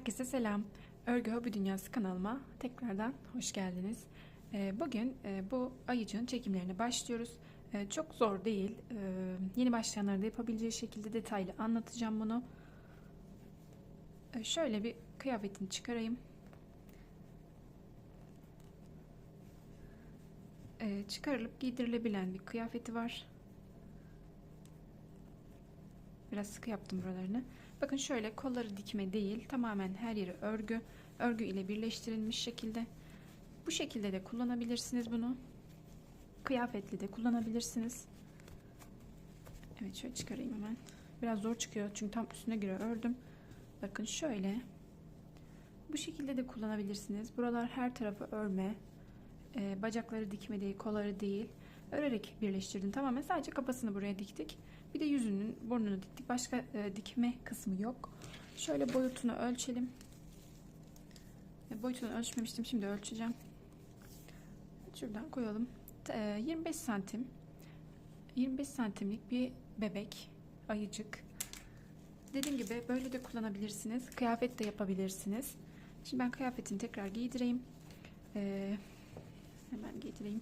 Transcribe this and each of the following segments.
Herkese selam. Örgü Hobi Dünyası kanalıma tekrardan hoş geldiniz. Bugün bu ayıcığın çekimlerine başlıyoruz. Çok zor değil. Yeni başlayanların da yapabileceği şekilde detaylı anlatacağım bunu. Şöyle bir kıyafetini çıkarayım. Çıkarılıp giydirilebilen bir kıyafeti var. Biraz sıkı yaptım buralarını. Bakın şöyle, kolları dikme değil, tamamen her yeri örgü. Örgü ile birleştirilmiş şekilde. Bu şekilde de kullanabilirsiniz bunu. Kıyafetli de kullanabilirsiniz. Evet, şöyle çıkarayım hemen. Biraz zor çıkıyor çünkü tam üstüne göre ördüm. Bakın şöyle. Bu şekilde de kullanabilirsiniz. Buralar her tarafı örme. Bacakları dikme değil, kolları değil. Örerek birleştirdim. Tamamen sadece kafasını buraya diktik. Bir de yüzünün, burnunu diktik. Başka dikme kısmı yok. Şöyle boyutunu ölçelim. Boyutunu ölçmemiştim. Şimdi ölçeceğim. Şuradan koyalım. 25 santim. 25 santimlik bir bebek, ayıcık. Dediğim gibi böyle de kullanabilirsiniz. Kıyafet de yapabilirsiniz. Şimdi ben kıyafetini tekrar giydireyim. Hemen giydireyim.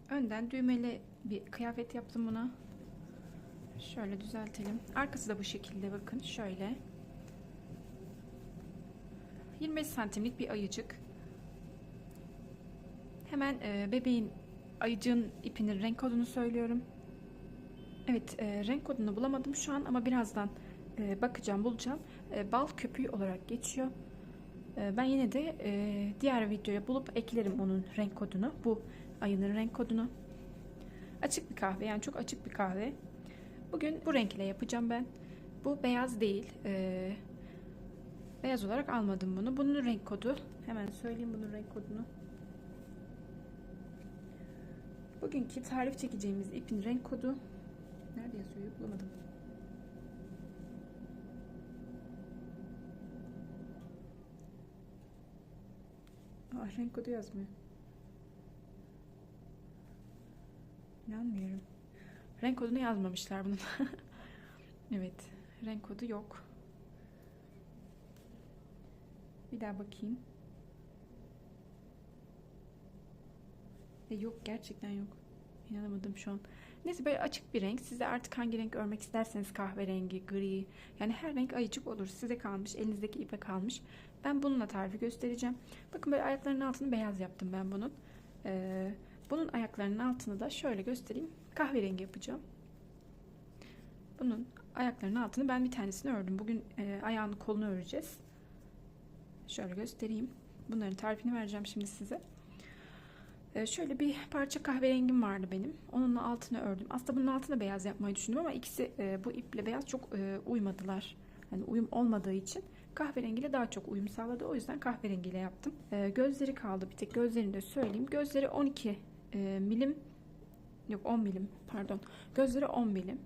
Önden düğmeli bir kıyafet yaptım buna. Şöyle düzeltelim. Arkası da bu şekilde, bakın şöyle. 25 santimlik bir ayıcık. Hemen bebeğin, ayıcığın ipinin renk kodunu söylüyorum. Evet, renk kodunu bulamadım şu an ama birazdan bakacağım, bulacağım. Bal köpüğü olarak geçiyor. Ben yine de diğer videoya bulup eklerim onun renk kodunu. Bu ayının renk kodunu. Açık bir kahve, yani çok açık bir kahve. Bugün bu renkle yapacağım ben. Bu beyaz değil. Beyaz olarak almadım bunu. Bunun renk kodu. Hemen söyleyeyim bunun renk kodunu. Bugünkü tarif çekeceğimiz ipin renk kodu. Nerede yazıyor? Bulamadım. Renk kodu yazmıyor. İnanmıyorum. Renk kodunu yazmamışlar bunun. Evet. Renk kodu yok. Bir daha bakayım. Yok, gerçekten yok. İnanamadım şu an. Neyse, böyle açık bir renk. Siz de artık hangi renk örmek isterseniz, kahverengi, gri, yani her renk ayıcık olur. Size kalmış. Elinizdeki ipe kalmış. Ben bununla tarifi göstereceğim. Bakın, böyle ayaklarının altını beyaz yaptım ben bunun. Bunun ayaklarının altını da şöyle göstereyim. Kahverengi yapacağım. Bunun ayaklarının altını ben bir tanesini ördüm. Bugün ayağını, kolunu öreceğiz. Şöyle göstereyim. Bunların tarifini vereceğim şimdi size. Şöyle bir parça kahverengim vardı benim. Onunla altını ördüm. Aslında bunun altına beyaz yapmayı düşündüm ama ikisi bu iple beyaz çok uymadılar. Yani uyum olmadığı için kahverengiyle daha çok uyum sağladı. O yüzden kahverengiyle yaptım. Gözleri kaldı. Bir tek gözlerini de söyleyeyim. Gözleri 12 milim, yok 10 milim, pardon. Gözleri 10 milim.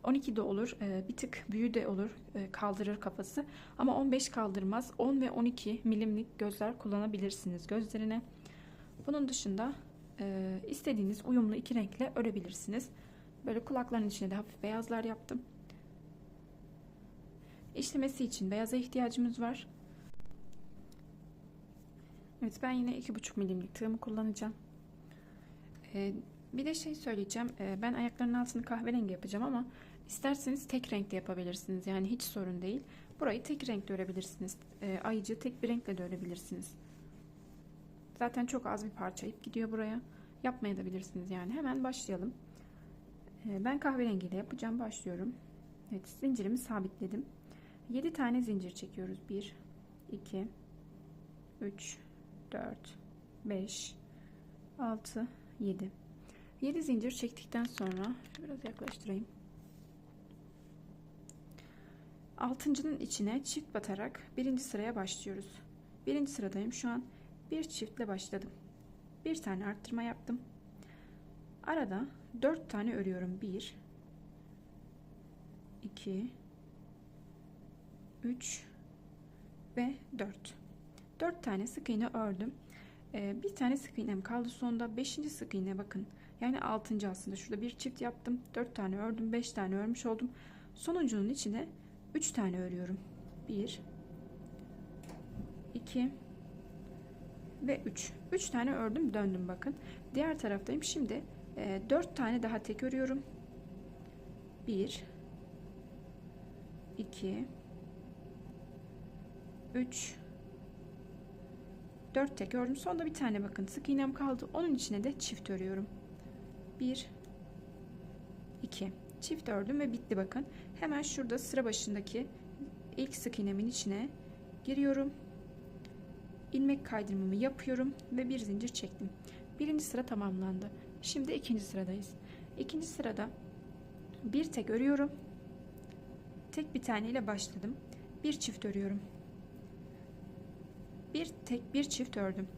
12 de olur. Bir tık büyüğü de olur. Kaldırır kafası. Ama 15 kaldırmaz. 10 ve 12 milimlik gözler kullanabilirsiniz gözlerine. Bunun dışında istediğiniz uyumlu iki renkle örebilirsiniz. Böyle kulaklarının içine de hafif beyazlar yaptım. İşlemesi için beyaza ihtiyacımız var. Evet, ben yine 2,5 milimlik tığımı kullanacağım. Bir de şey söyleyeceğim. Ben ayaklarının altını kahverengi yapacağım ama isterseniz tek renkte yapabilirsiniz. Yani hiç sorun değil. Burayı tek renkle örebilirsiniz. Ayıcığı tek bir renkle de örebilirsiniz. Zaten çok az bir parça ip gidiyor buraya. Yapmaya da bilirsiniz yani. Hemen başlayalım. Ben kahverengiyle yapacağım. Başlıyorum. Evet, zincirimi sabitledim. 7 tane zincir çekiyoruz. 1, 2, 3, 4, 5, 6, 7. 7 zincir çektikten sonra biraz yaklaştırayım. 6.'nın içine çift batarak birinci sıraya başlıyoruz. Birinci sıradayım şu an. Bir çiftle başladım. Bir tane arttırma yaptım. Arada 4 tane örüyorum. 1, 2, 3 ve 4. 4 tane sık iğne ördüm. Bir tane sık iğnem kaldı sonda. 5. sık iğne bakın. Yani 6. aslında. Şurada bir çift yaptım. 4 tane ördüm. 5 tane örmüş oldum. Sonuncunun içine 3 tane örüyorum. 1 2 ve 3. 3 tane ördüm, döndüm bakın. Diğer taraftayım. Şimdi 4 tane daha tek örüyorum. 1 2 3 4 tek ördüm. Sonda bir tane bakın sık iğnem kaldı. Onun içine de çift örüyorum. 1 2 çift ördüm ve bitti bakın. Hemen şurada sıra başındaki ilk sık iğnemin içine giriyorum. İlmek kaydırmamı yapıyorum ve bir zincir çektim. Birinci sıra tamamlandı. Şimdi ikinci sıradayız. İkinci sırada bir tek örüyorum. Tek bir tane ile başladım. Bir çift örüyorum. Bir tek bir çift ördüm.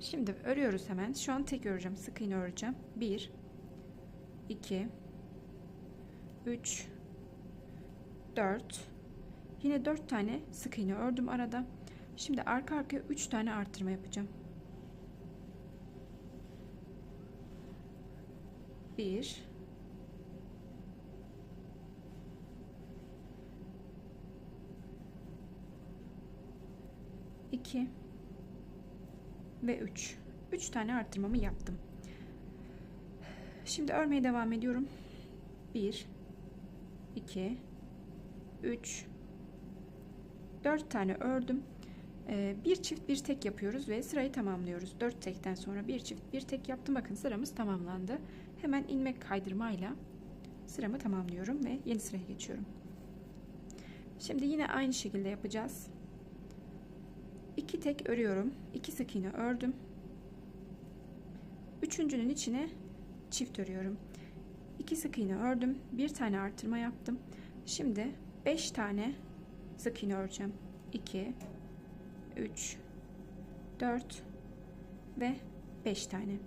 Şimdi örüyoruz hemen. Şu an tek öreceğim. Sık iğne öreceğim. 1 2 3 4 yine 4 tane sık iğne ördüm arada. Şimdi arka arkaya 3 tane artırma yapacağım. 1 2 ve 3. 3 tane artırmamı yaptım. Şimdi örmeye devam ediyorum. 1 2 3 4 tane ördüm. Bir çift bir tek yapıyoruz ve sırayı tamamlıyoruz. 4 tekten sonra bir çift bir tek yaptım. Bakın sıramız tamamlandı. Hemen ilmek kaydırmayla sıramı tamamlıyorum ve yeni sıraya geçiyorum. Şimdi yine aynı şekilde yapacağız. 2 tek örüyorum. 2 sık iğne ördüm. Üçüncünün içine çift örüyorum. 2 sık iğne ördüm. Bir tane artırma yaptım. Şimdi 5 tane sık iğne öreceğim. 2 3 4 ve 5 tane.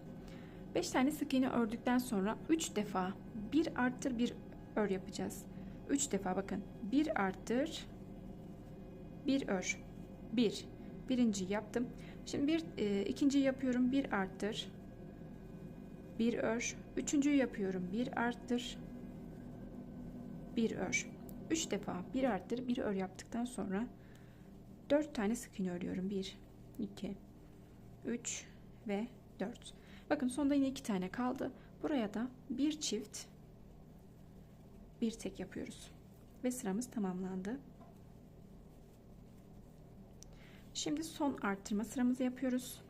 5 tane sık iğne ördükten sonra 3 defa bir arttır bir ör yapacağız. 3 defa bakın. Bir arttır bir ör. Birinciyi yaptım. Şimdi ikinciyi yapıyorum. Bir arttır bir ör. Üçüncüyü yapıyorum. Bir arttır bir ör. 3 defa bir arttır bir ör yaptıktan sonra 4 tane sık iğne örüyorum. 1 2 3 ve 4. Bakın sonda yine 2 tane kaldı. Buraya da bir çift bir tek yapıyoruz. Ve sıramız tamamlandı. Şimdi son arttırma sıramızı yapıyoruz.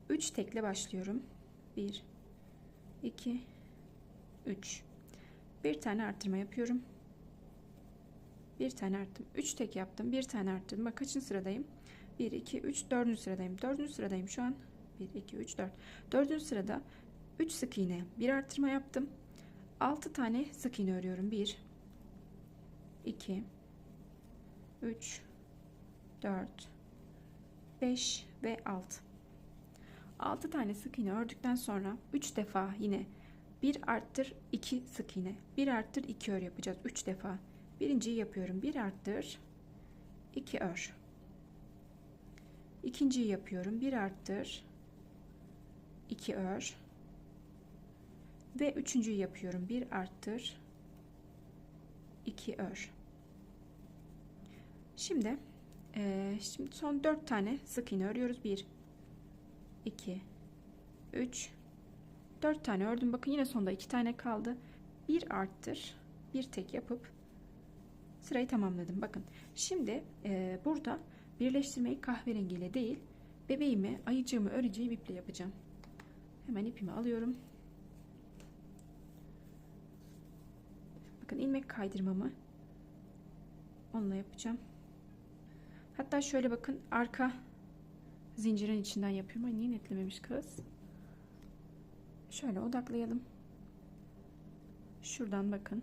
3 tekle başlıyorum. 1 2 3 bir tane arttırma yapıyorum. Bir tane arttım. 3 tek yaptım. Bir tane arttırdım. Bak kaçıncı sıradayım? 1 2 3 4. sıradayım. 4. sıradayım şu an. 1 2 3 4. 4. sırada 3 sık iğne, bir arttırma yaptım. 6 tane sık iğne örüyorum. 1 2 3 4 5 ve 6. 6 tane sık iğne ördükten sonra 3 defa yine bir arttır 2 sık iğne, bir arttır 2 ör yapacağız. 3 defa. Birinciyi yapıyorum. Bir arttır 2 ör. İkinciyi yapıyorum. Bir arttır 2 ör. Ve üçüncüyü yapıyorum. Bir arttır 2 ör. Şimdi son 4 tane sık iğne örüyoruz. 1 2 3 4 tane ördüm. Bakın yine sonda 2 tane kaldı. Bir arttır bir tek yapıp sırayı tamamladım. Bakın şimdi burada birleştirmeyi kahverengiyle değil, bebeğimi, ayıcığımı öreceğim iple yapacağım. Hemen ipimi alıyorum. Bakın ilmek kaydırmamı onunla yapacağım. Hatta şöyle bakın, arka zincirin içinden yapıyorum. Ay niye netlememiş kız? Şöyle odaklayalım. Şuradan bakın.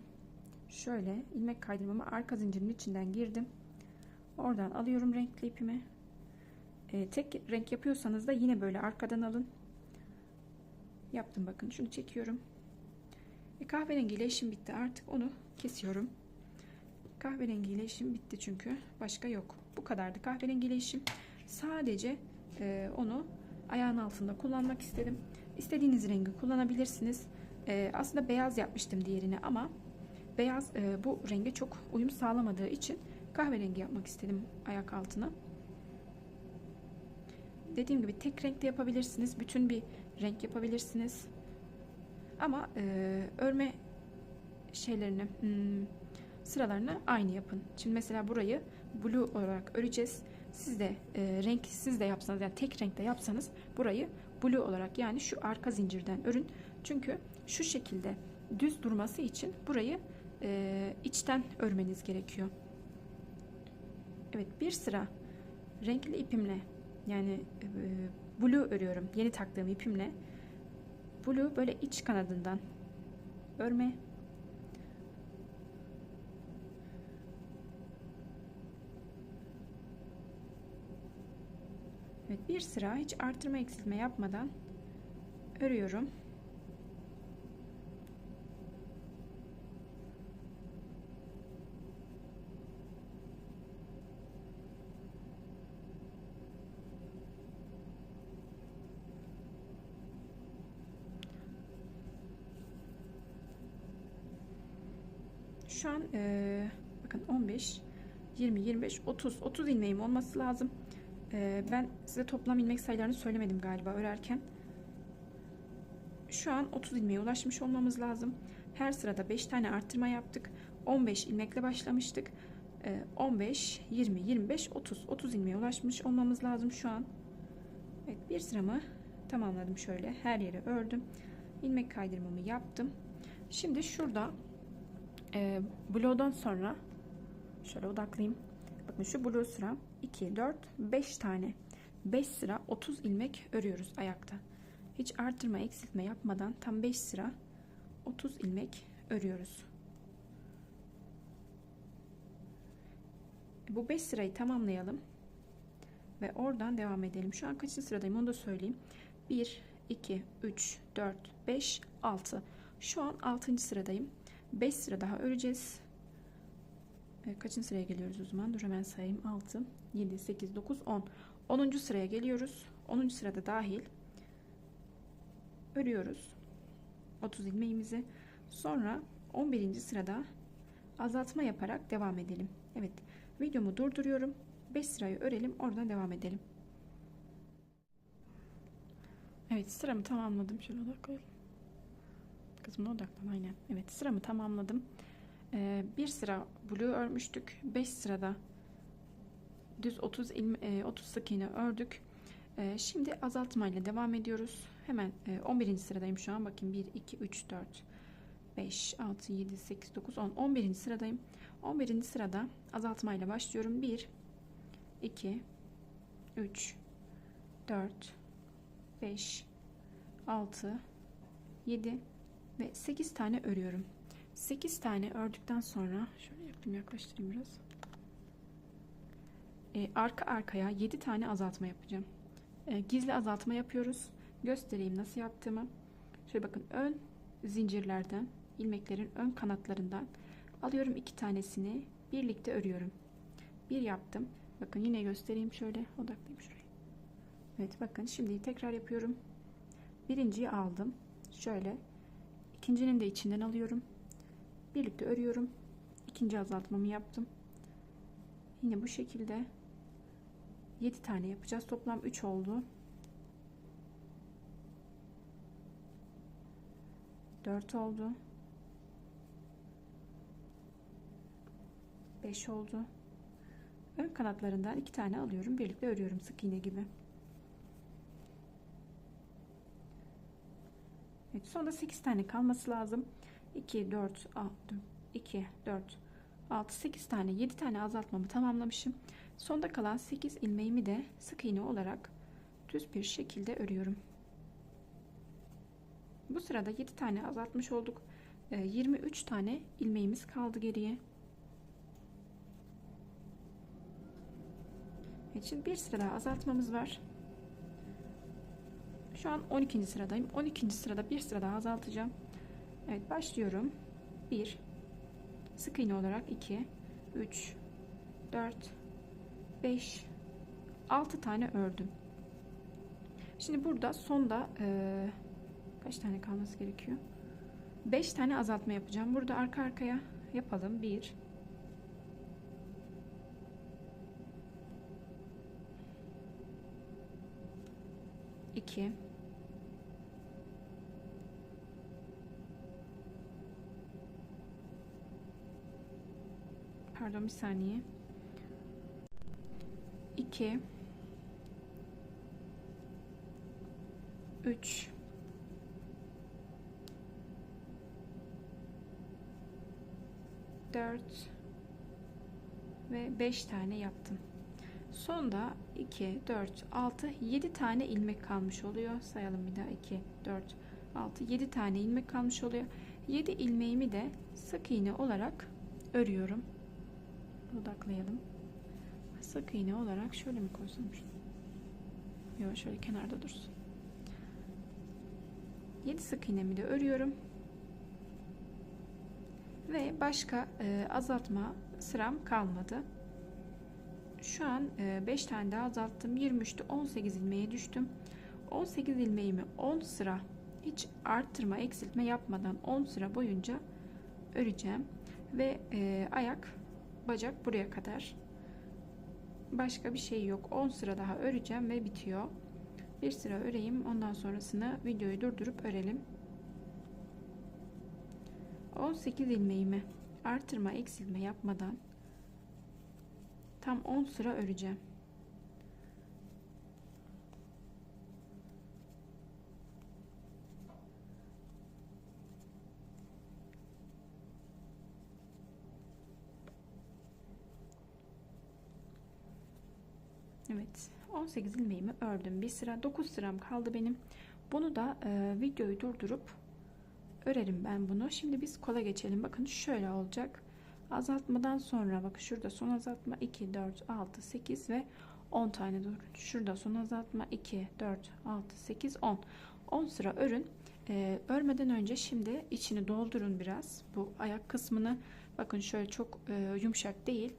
Şöyle ilmek kaydırmamı arka zincirin içinden girdim. Oradan alıyorum renkli ipimi. Tek renk yapıyorsanız da yine böyle arkadan alın. Yaptım bakın. Şunu çekiyorum. Kahverengiyle işim bitti. Artık onu kesiyorum. Kahverengiyle işim bitti çünkü. Başka yok. Bu kadardı kahverengiyle işim. Sadece onu ayağın altında kullanmak istedim. İstediğiniz rengi kullanabilirsiniz. Aslında beyaz yapmıştım diğerini ama beyaz bu renge çok uyum sağlamadığı için kahverengi yapmak istedim ayak altına. Dediğim gibi tek renk de yapabilirsiniz. Bütün bir renk yapabilirsiniz. Ama örme şeylerini, sıralarını aynı yapın. Şimdi mesela burayı blue olarak öreceğiz. Siz de renksiz de yapsanız, yani tek renkte yapsanız burayı blue olarak, yani şu arka zincirden örün. Çünkü şu şekilde düz durması için burayı içten örmeniz gerekiyor. Evet, bir sıra renkli ipimle, yani blue örüyorum. Yeni taktığım ipimle blue böyle iç kanadından örme. Evet, bir sıra hiç artırma eksiltme yapmadan örüyorum. Şu an bakın 15, 20, 25, 30 ilmeğim olması lazım. Ben size toplam ilmek sayılarını söylemedim galiba örerken. Şu an 30 ilmeğe ulaşmış olmamız lazım. Her sırada 5 tane arttırma yaptık. 15 ilmekle başlamıştık. 15, 20, 25, 30 ilmeğe ulaşmış olmamız lazım şu an. Evet, bir sıramı tamamladım. Şöyle her yere ördüm. İlmek kaydırmamı yaptım. Şimdi şurada blow'dan sonra şöyle odaklayayım. Bakın şu blue sıram 2, 4, 5 tane. 5 sıra 30 ilmek örüyoruz ayakta. Hiç artırma eksiltme yapmadan tam 5 sıra 30 ilmek örüyoruz. Bu 5 sırayı tamamlayalım ve oradan devam edelim. Şu an kaçıncı sıradayım onu da söyleyeyim. 1, 2, 3, 4, 5, 6. Şu an 6. sıradayım. 5 sıra daha öreceğiz. Kaçıncı sıraya geliyoruz o zaman? Dur hemen sayayım. 6, 7, 8, 9, 10. 10. sıraya geliyoruz. 10. sırada dahil örüyoruz 30 ilmeğimizi. Sonra 11. sırada azaltma yaparak devam edelim. Evet, videomu durduruyorum. 5 sırayı örelim, oradan devam edelim. Evet, sıramı tamamladım. Şöyle odaklayalım. Kızımla odaklan, aynen. Evet, sıramı tamamladım. Bir sıra blue örmüştük. 5 sırada düz 30 sık iğne ördük. Şimdi azaltmayla devam ediyoruz. Hemen 11. sıradayım şu an. Bakın 1, 2, 3, 4, 5, 6, 7, 8, 9, 10. 11. sıradayım. 11. sırada azaltmayla başlıyorum. 1, 2, 3, 4, 5, 6, 7 ve 8 tane örüyorum. 8 tane ördükten sonra şöyle yaklaştırayım biraz. Arka arkaya 7 tane azaltma yapacağım. Gizli azaltma yapıyoruz. Göstereyim nasıl yaptığımı. Şöyle bakın, ön zincirlerden, ilmeklerin ön kanatlarından alıyorum 2 tanesini, birlikte örüyorum. Bir yaptım. Bakın yine göstereyim, şöyle odaklayayım şurayı. Evet, bakın şimdi tekrar yapıyorum. Birinciyi aldım. Şöyle ikincinin de içinden alıyorum. Birlikte örüyorum. İkinci azaltmamı yaptım. Yine bu şekilde 7 tane yapacağız. Toplam 3 oldu. 4 oldu. 5 oldu. Ön kanatlarından 2 tane alıyorum. Birlikte örüyorum sık iğne gibi. Evet, sonda 8 tane kalması lazım. 2, 4, 6, 2, 4, 6, 8 tane, 7 tane azaltmamı tamamlamışım. Sonda kalan 8 ilmeğimi de sık iğne olarak düz bir şekilde örüyorum. Bu sırada 7 tane azaltmış olduk. 23 tane ilmeğimiz kaldı geriye. Evet, şimdi bir sıra daha azaltmamız var. Şu an 12. sıradayım. 12. sırada bir sıra daha azaltacağım. Evet, başlıyorum. 1, sık iğne olarak 2, 3, 4, 5, 6 tane ördüm. Şimdi burada sonda kaç tane kalması gerekiyor? 5 tane azaltma yapacağım. Burada arka arkaya yapalım. 1 2 pardon bir saniye 2 3 4 ve 5 tane yaptım. Sonda 2 4 6 7 tane ilmek kalmış oluyor. Sayalım bir daha. 2 4 6 7 tane ilmek kalmış oluyor. 7 ilmeğimi de sık iğne olarak örüyorum. Odaklayalım. Sık iğne olarak şöyle mi koysam? Yok, şöyle kenarda dursun. 7 sık iğnemi de örüyorum. Ve başka azaltma sıram kalmadı. Şu an 5 tane daha azalttım. 23'te 18 ilmeğe düştüm. 18 ilmeğimi 10 sıra hiç arttırma eksiltme yapmadan 10 sıra boyunca öreceğim. Ve ayak bacak buraya kadar. Başka bir şey yok. 10 sıra daha öreceğim ve bitiyor. Bir sıra öreyim. Ondan sonrasını videoyu durdurup örelim. 18 ilmeğimi artırma eksiltme yapmadan tam 10 sıra öreceğim. Evet, 18 ilmeğimi ördüm. Bir sıra 9 sıram kaldı benim. Bunu da videoyu durdurup örerim ben bunu. Şimdi biz kola geçelim. Bakın şöyle olacak. Azaltmadan sonra bakın şurada son azaltma 2 4 6 8 ve 10 tane durun. Şurada son azaltma 2 4 6 8 10 sıra örün. Örmeden önce şimdi içini doldurun biraz. Bu ayak kısmını bakın şöyle çok yumuşak değil.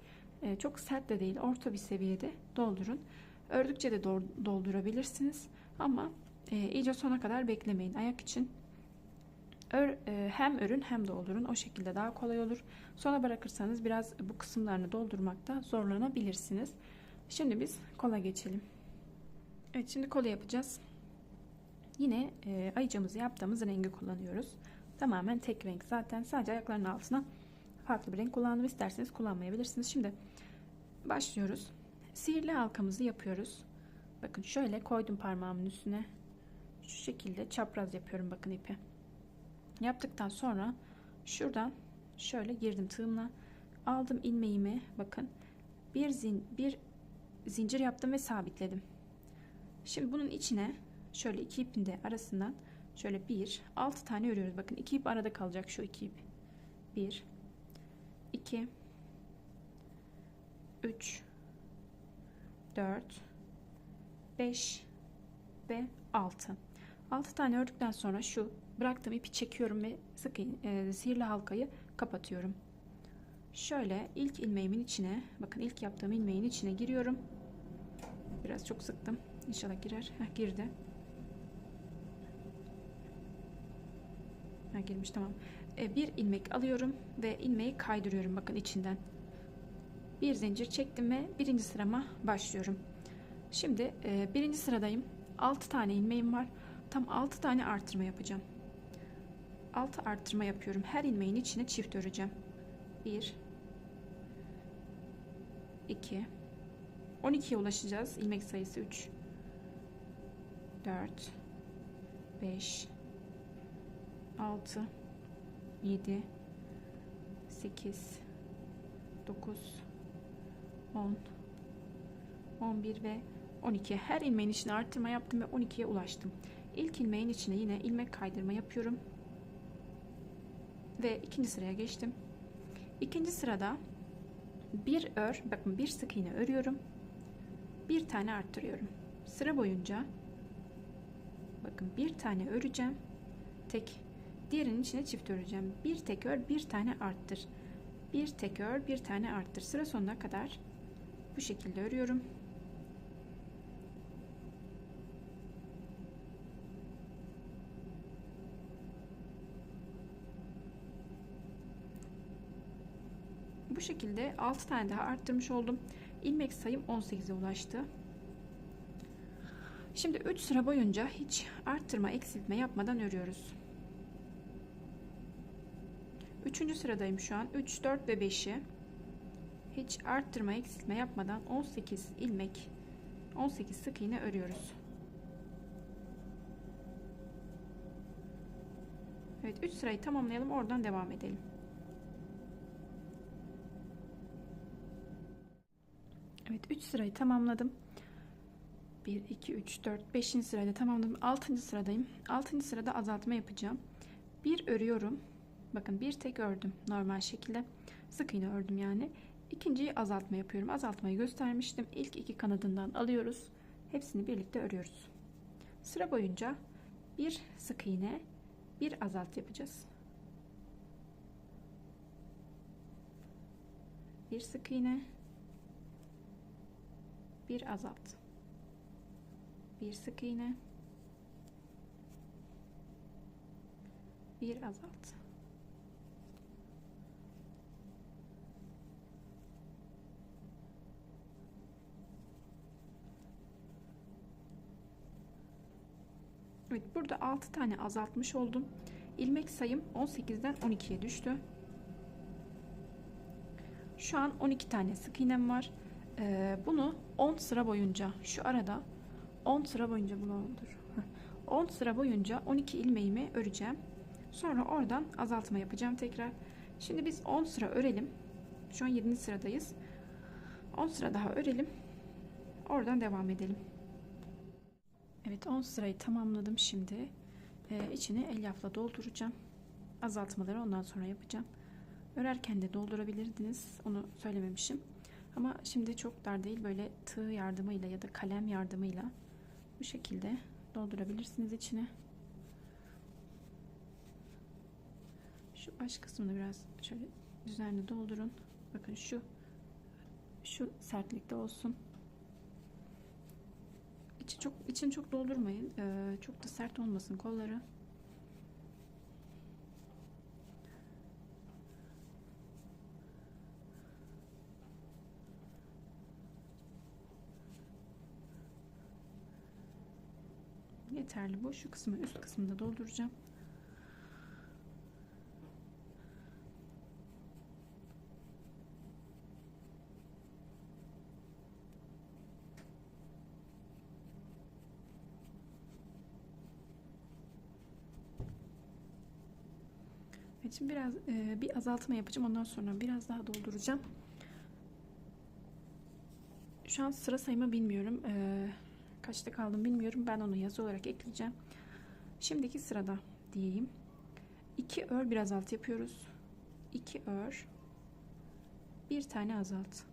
Çok sert de değil. Orta bir seviyede doldurun. Ördükçe de doldurabilirsiniz. Ama iyice sona kadar beklemeyin. Ayak için hem örün hem doldurun. O şekilde daha kolay olur. Sona bırakırsanız biraz bu kısımlarını doldurmakta zorlanabilirsiniz. Şimdi biz kola geçelim. Evet, şimdi kola yapacağız. Yine ayıcamızı yaptığımız rengi kullanıyoruz. Tamamen tek renk. Zaten sadece ayaklarının altına farklı bir renk kullandım. İsterseniz kullanmayabilirsiniz. Şimdi başlıyoruz. Sihirli halkamızı yapıyoruz. Bakın şöyle koydum parmağımın üstüne. Şu şekilde çapraz yapıyorum bakın ipi. Yaptıktan sonra şuradan şöyle girdim tığımla. Aldım ilmeğimi, bakın bir zincir yaptım ve sabitledim. Şimdi bunun içine şöyle iki ipin de arasından şöyle 6 tane örüyoruz. Bakın 2 ip arada kalacak, şu 2 ip. 1 2 3 4 5 ve 6 tane ördükten sonra şu bıraktığım ipi çekiyorum ve sık sihirli halkayı kapatıyorum. Şöyle ilk ilmeğimin içine, bakın ilk yaptığım ilmeğin içine giriyorum. Biraz çok sıktım. İnşallah girer. Girdi. Girmiş, tamam. Bir ilmek alıyorum ve ilmeği kaydırıyorum bakın içinden. Bir zincir çektim ve birinci sırama başlıyorum. Şimdi birinci sıradayım. 6 tane ilmeğim var. Tam 6 tane artırma yapacağım. 6 artırma yapıyorum. Her ilmeğin içine çift öreceğim. 1 2 12'ye ulaşacağız. İlmek sayısı 3 4 5 6 7 8 9 10 11 ve 12. Her ilmeğin içine arttırma yaptım ve 12'ye ulaştım. İlk ilmeğin içine yine ilmek kaydırma yapıyorum ve ikinci sıraya geçtim. İkinci sırada bakın bir sık iğne örüyorum, bir tane arttırıyorum. Sıra boyunca bakın bir tane öreceğim, tek, diğerinin içine çift öreceğim. Bir tek ör, bir tane arttır, bir tek ör, bir tane arttır. Sıra sonuna kadar bu şekilde örüyorum. şekilde 6 tane daha arttırmış oldum. İlmek sayım 18'e ulaştı. Şimdi 3 sıra boyunca hiç arttırma eksiltme yapmadan örüyoruz. 3. sıradayım şu an. 3, 4 ve 5'i hiç arttırma eksiltme yapmadan 18 ilmek, 18 sık iğne örüyoruz. Evet, 3 sırayı tamamlayalım, oradan devam edelim. Evet, 3 sırayı tamamladım. 1 2 3 4 5. sırada tamamladım. 6. sıradayım. 6. sırada azaltma yapacağım. Bir örüyorum. Bakın, bir tek ördüm normal şekilde. Sık iğne ördüm yani. İkinciyi azaltma yapıyorum. Azaltmayı göstermiştim. İlk iki kanadından alıyoruz. Hepsini birlikte örüyoruz. Sıra boyunca bir sık iğne, bir azalt yapacağız. Bir sık iğne, bir azalt. Bir sık iğne, bir azalt. Evet, burada 6 tane azaltmış oldum. İlmek sayım 18'den 12'ye düştü. Şu an 12 tane sık iğnem var. Bunu 10 sıra boyunca, şu arada 10 sıra boyunca, bunu olur. 10 sıra boyunca 12 ilmeğimi öreceğim. Sonra oradan azaltma yapacağım tekrar. Şimdi biz 10 sıra örelim. Şu an 7. sıradayız. 10 sıra daha örelim. Oradan devam edelim. Evet, 10 sırayı tamamladım şimdi. İçini elyafla dolduracağım. Azaltmaları ondan sonra yapacağım. Örerken de doldurabilirdiniz. Onu söylememişim. Ama şimdi çok dar değil. Böyle tığ yardımıyla ya da kalem yardımıyla bu şekilde doldurabilirsiniz içine. Şu baş kısmını biraz şöyle düzenli doldurun. Bakın şu sertlikte olsun. İçini çok doldurmayın. Çok da sert olmasın kolları. Yeterli bu. Şu kısmı, üst kısmını da dolduracağım. Evet, şimdi biraz bir azaltma yapacağım. Ondan sonra biraz daha dolduracağım. Şu an sıra sayımı bilmiyorum. Kaçta kaldım bilmiyorum. Ben onu yazı olarak ekleyeceğim. Şimdiki sırada diyeyim. 2 ör, bir azalt yapıyoruz. 2 ör, bir tane azalt.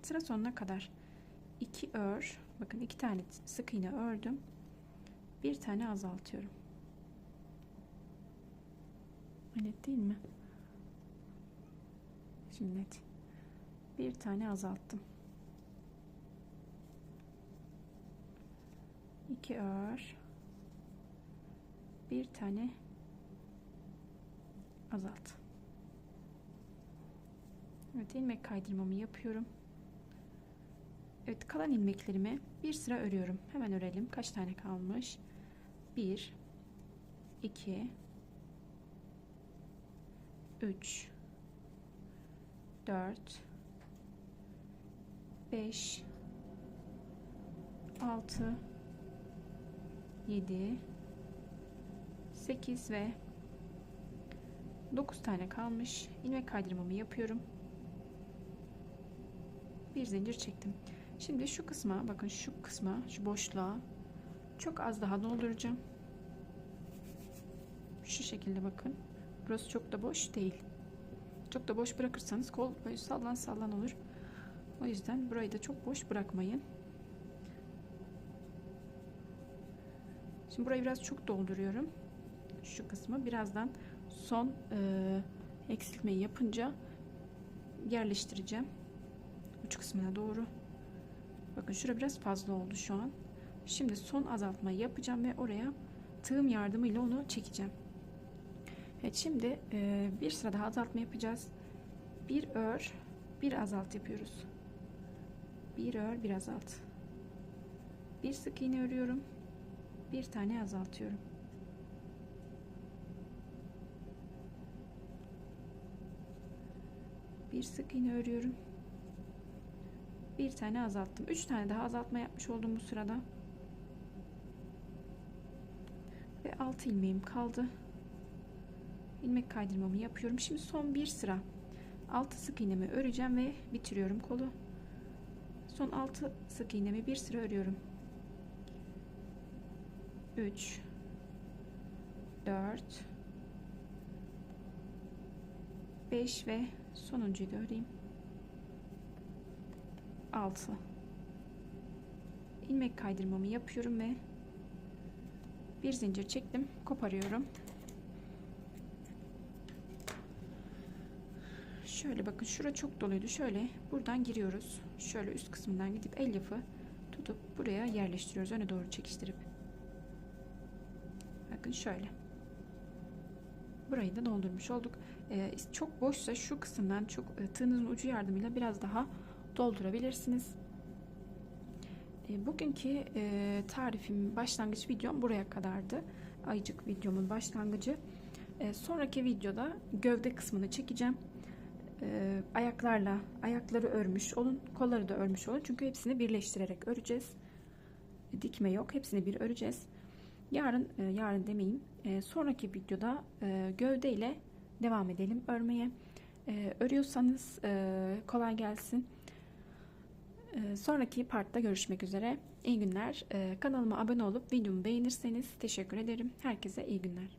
Sıra sonuna kadar 2 ör. Bakın, 2 tane sık iğne ördüm. Bir tane azaltıyorum. Net değil mi? Şimdi net. Bir tane azalttım. 2 ör, bir tane azalt. Evet, ilmek kaydırmamı yapıyorum. Evet, kalan ilmeklerimi bir sıra örüyorum. Hemen örelim. Kaç tane kalmış? 1 2 3 4 5 6 7 8 ve 9 tane kalmış. İlmek kaydırmamı yapıyorum. Bir zincir çektim. Şimdi şu kısma, bakın şu kısma, şu boşluğa çok az daha dolduracağım. Şu şekilde bakın. Burası çok da boş değil. Çok da boş bırakırsanız kol böyle sallan olur. O yüzden burayı da çok boş bırakmayın. Şimdi burayı biraz çok dolduruyorum. Şu kısmı birazdan son eksiltmeyi yapınca yerleştireceğim. Uç kısmına doğru. Bakın, şura biraz fazla oldu şu an. Şimdi son azaltmayı yapacağım ve oraya tığım yardımıyla onu çekeceğim. Evet, şimdi bir sıra daha azaltma yapacağız. Bir ör, bir azalt yapıyoruz. Bir ör, bir azalt. Bir sık iğne örüyorum. Bir tane azaltıyorum. Bir sık iğne örüyorum. Bir tane azalttım. 3 tane daha azaltma yapmış oldum bu sırada. Ve 6 ilmeğim kaldı. İlmek kaydırmamı yapıyorum. Şimdi son bir sıra 6 sık iğnemi öreceğim ve bitiriyorum kolu. Son 6 sık iğnemi bir sıra örüyorum. 3 4 5 ve sonuncuyu da öreyim. 6 ilmek kaydırmamı yapıyorum ve bir zincir çektim, koparıyorum. Şöyle bakın, şura çok doluydu. Şöyle buradan giriyoruz. Şöyle üst kısmından gidip elyafı tutup buraya yerleştiriyoruz. Öne doğru çekiştirip. Bakın şöyle. Burayı da doldurmuş olduk. Çok boşsa şu kısımdan tığınızın ucu yardımıyla biraz daha doldurabilirsiniz. Bugünkü tarifim, başlangıç videom buraya kadardı. Ayıcık videomun başlangıcı. Sonraki videoda gövde kısmını çekeceğim. Ayakları örmüş olun, kolları da örmüş olun. Çünkü hepsini birleştirerek öreceğiz. Dikme yok, hepsini bir öreceğiz. Yarın demeyeyim. Sonraki videoda gövde ile devam edelim örmeye. Örüyorsanız kolay gelsin. Sonraki partta görüşmek üzere. İyi günler. Kanalıma abone olup videomu beğenirseniz teşekkür ederim. Herkese iyi günler.